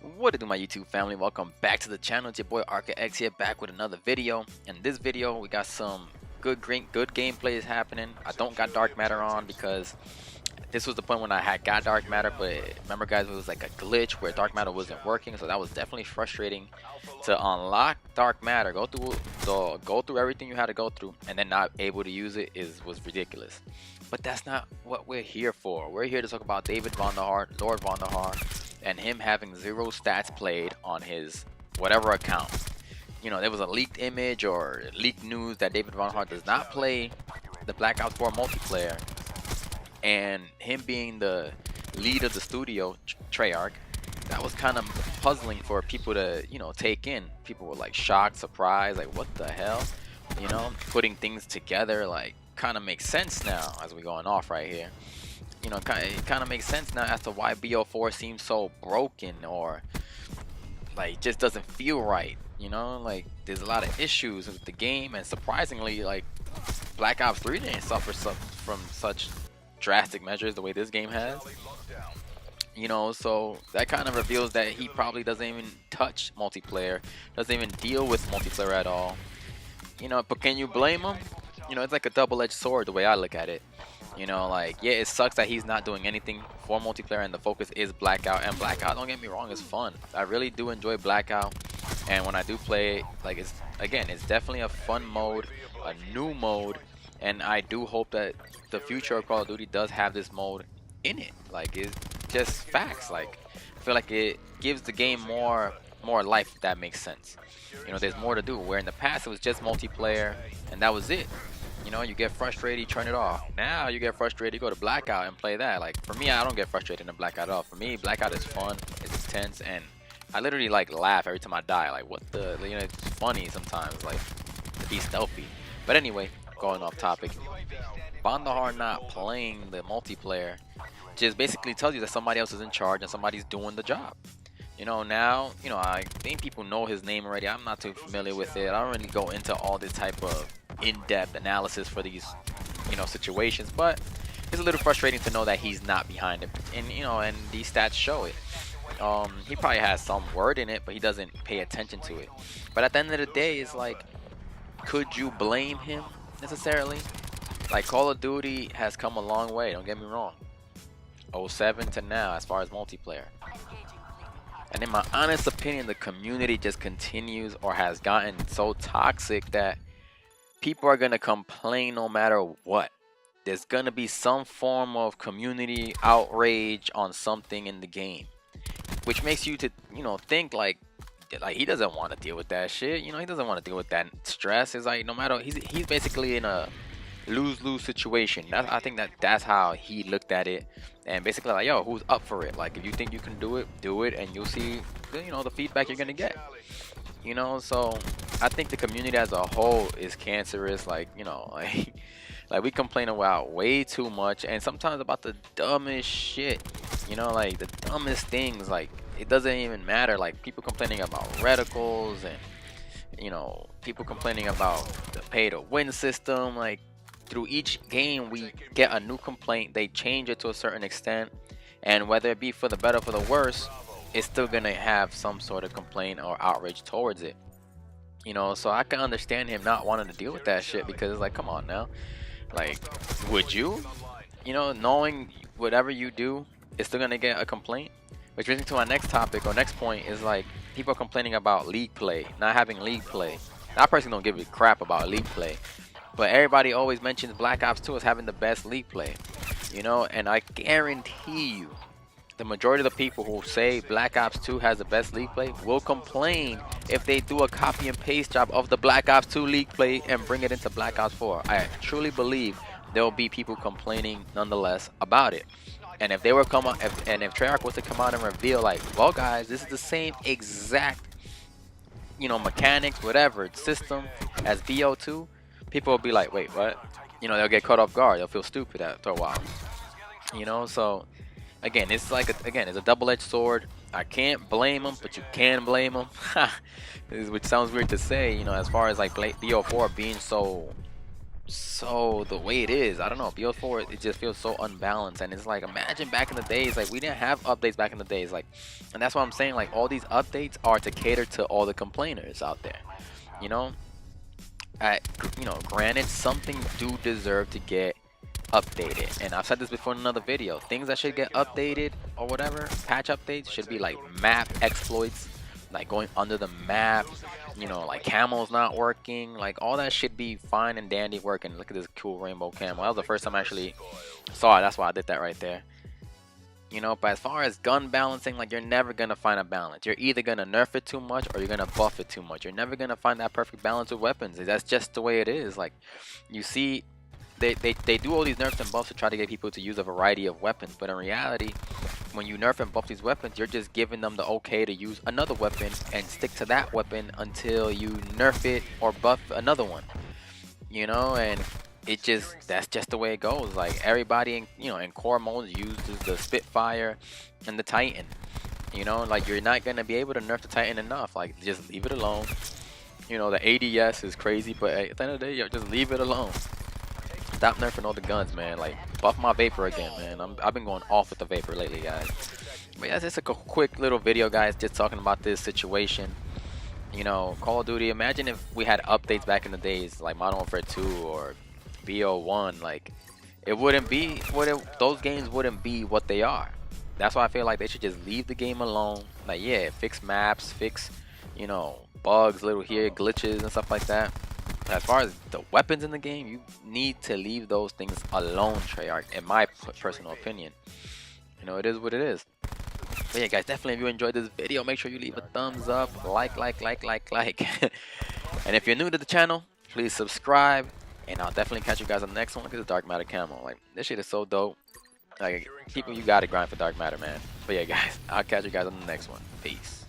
What it do, my YouTube family? Welcome back to the channel. It's your boy ArcaX here, back with another video. In this video we got some good gameplays happening. I don't got dark matter on because this was the point when I had got dark matter, but remember guys, it was like a glitch where dark matter wasn't working, so that was definitely frustrating. To unlock dark matter, go through everything you had to go through and then not able to use it was ridiculous. But that's not what we're here for. We're here to talk about David Von der Hart, Lord Von der Hart, and him having 0 stats played on his whatever account. You know, there was a leaked image or leaked news that David Von der Hart does not play the Black Ops 4 multiplayer, and him being the lead of the studio, Treyarch, that was kind of puzzling for people to, you know, take in. People were like shocked, surprised, like what the hell, you know, putting things together. Like, kind of makes sense now as we're going off right here. You know, it kind of makes sense now as to why BO4 seems so broken, or like just doesn't feel right. You know, like there's a lot of issues with the game, and surprisingly, like Black Ops 3 didn't suffer from such drastic measures the way this game has. You know, so that kind of reveals that he probably doesn't even touch multiplayer, doesn't even deal with multiplayer at all. You know, but can you blame him? You know, it's like a double-edged sword the way I look at it. You know, like, yeah, it sucks that he's not doing anything for multiplayer and the focus is Blackout. And Blackout, don't get me wrong, is fun. I really do enjoy Blackout. And when I do play it, like, it's definitely a fun mode, a new mode. And I do hope that the future of Call of Duty does have this mode in it. Like, it's just facts. Like, I feel like it gives the game more life, if that makes sense. You know, there's more to do. Where in the past it was just multiplayer and that was it. You know, you get frustrated, you turn it off. Now you get frustrated, you go to Blackout and play that. Like, for me, I don't get frustrated in Blackout at all. For me, Blackout is fun, it's intense, and I literally like laugh every time I die. Like, what the, you know, it's funny sometimes, like, to be stealthy. But anyway, going off topic, Von der Hart not playing the multiplayer just basically tells you that somebody else is in charge and somebody's doing the job. You know, now, you know, I think people know his name already. I'm not too familiar with it. I don't really go into all this type of in-depth analysis for these, you know, situations, but it's a little frustrating to know that he's not behind it. And, you know, and these stats show it. He probably has some word in it, but he doesn't pay attention to it. But at the end of the day, it's like, could you blame him necessarily? Like, Call of Duty has come a long way, don't get me wrong. 07 to now as far as multiplayer. And in my honest opinion, the community just continues or has gotten so toxic that people are going to complain no matter what. There's going to be some form of community outrage on something in the game, which makes you to, you know, think like he doesn't want to deal with that shit. You know, he doesn't want to deal with that stress. It's like, no matter, he's basically in a lose-lose situation. I think that's how he looked at it, and basically like, yo, who's up for it? Like, if you think you can do it, and you'll see, you know, the feedback you're gonna get. You know, so I think the community as a whole is cancerous. Like, you know, like we complain about way too much, and sometimes about the dumbest shit. You know, like the dumbest things. Like, it doesn't even matter. Like, people complaining about reticles, and, you know, people complaining about the pay-to-win system. Like, through each game we get a new complaint. They change it to a certain extent, and whether it be for the better or for the worse, it's still gonna have some sort of complaint or outrage towards it. You know, so I can understand him not wanting to deal with that shit, because it's like, come on now, like, would you, you know, knowing whatever you do is still gonna get a complaint? Which brings me to my next topic or next point, is like, people are complaining about league play, not having league play. I personally don't give a crap about league play, but everybody always mentions Black Ops 2 as having the best league play. You know, and I guarantee you, the majority of the people who say Black Ops 2 has the best league play will complain if they do a copy and paste job of the Black Ops 2 league play and bring it into Black Ops 4. I truly believe there will be people complaining nonetheless about it. And if they were if Treyarch was to come out and reveal, like, well guys, this is the same exact, you know, mechanics, whatever system as BO2, people will be like, wait, what? You know, they'll get caught off guard. They'll feel stupid after a while. You know, so again, it's like it's a double-edged sword. I can't blame them, but you can blame them. Which sounds weird to say, you know, as far as like BO4 being so so the way it is, I don't know, BO4, it just feels so unbalanced. And it's like, imagine back in the days, like we didn't have updates back in the days, like, and that's what I'm saying, like all these updates are to cater to all the complainers out there, you know. Granted, something do deserve to get updated, and I've said this before in another video. Things that should get updated or whatever, patch updates, should be like map exploits, like going under the map, like camos not working, like all that should be fine and dandy working. Look at this cool rainbow camo. That was the first time I actually saw it. That's why I did that right there. But as far as gun balancing, like you're never gonna find a balance. You're either gonna nerf it too much or you're gonna buff it too much. You're never gonna find that perfect balance with weapons. That's just the way it is. Like, you see, they do all these nerfs and buffs to try to get people to use a variety of weapons, but in reality, when you nerf and buff these weapons, you're just giving them the okay to use another weapon and stick to that weapon until you nerf it or buff another one. And that's just the way it goes. Like everybody in core modes uses the Spitfire and the Titan. Like you're not gonna be able to nerf the Titan enough. Like, just leave it alone. The ADS is crazy, but at the end of the day, just leave it alone. Stop nerfing all the guns, man. Like, buff my Vapor again, man. I've been going off with the Vapor lately, guys. But yeah, it's a quick little video, guys, just talking about this situation. Call of Duty, imagine if we had updates back in the days, like Modern Warfare 2 or BO1. Like, it wouldn't be those games wouldn't be what they are. That's why I feel like they should just leave the game alone. Like, yeah, fix maps, fix bugs, little here, glitches and stuff like that. But as far as the weapons in the game, you need to leave those things alone, Treyarch, in my personal opinion. It is what it is. But yeah, guys, definitely if you enjoyed this video, make sure you leave a thumbs up, like. And if you're new to the channel, please subscribe, and I'll definitely catch you guys on the next one. Look at the Dark Matter camo. Like, this shit is so dope. Like, people, you gotta grind for Dark Matter, man. But yeah, guys, I'll catch you guys on the next one. Peace.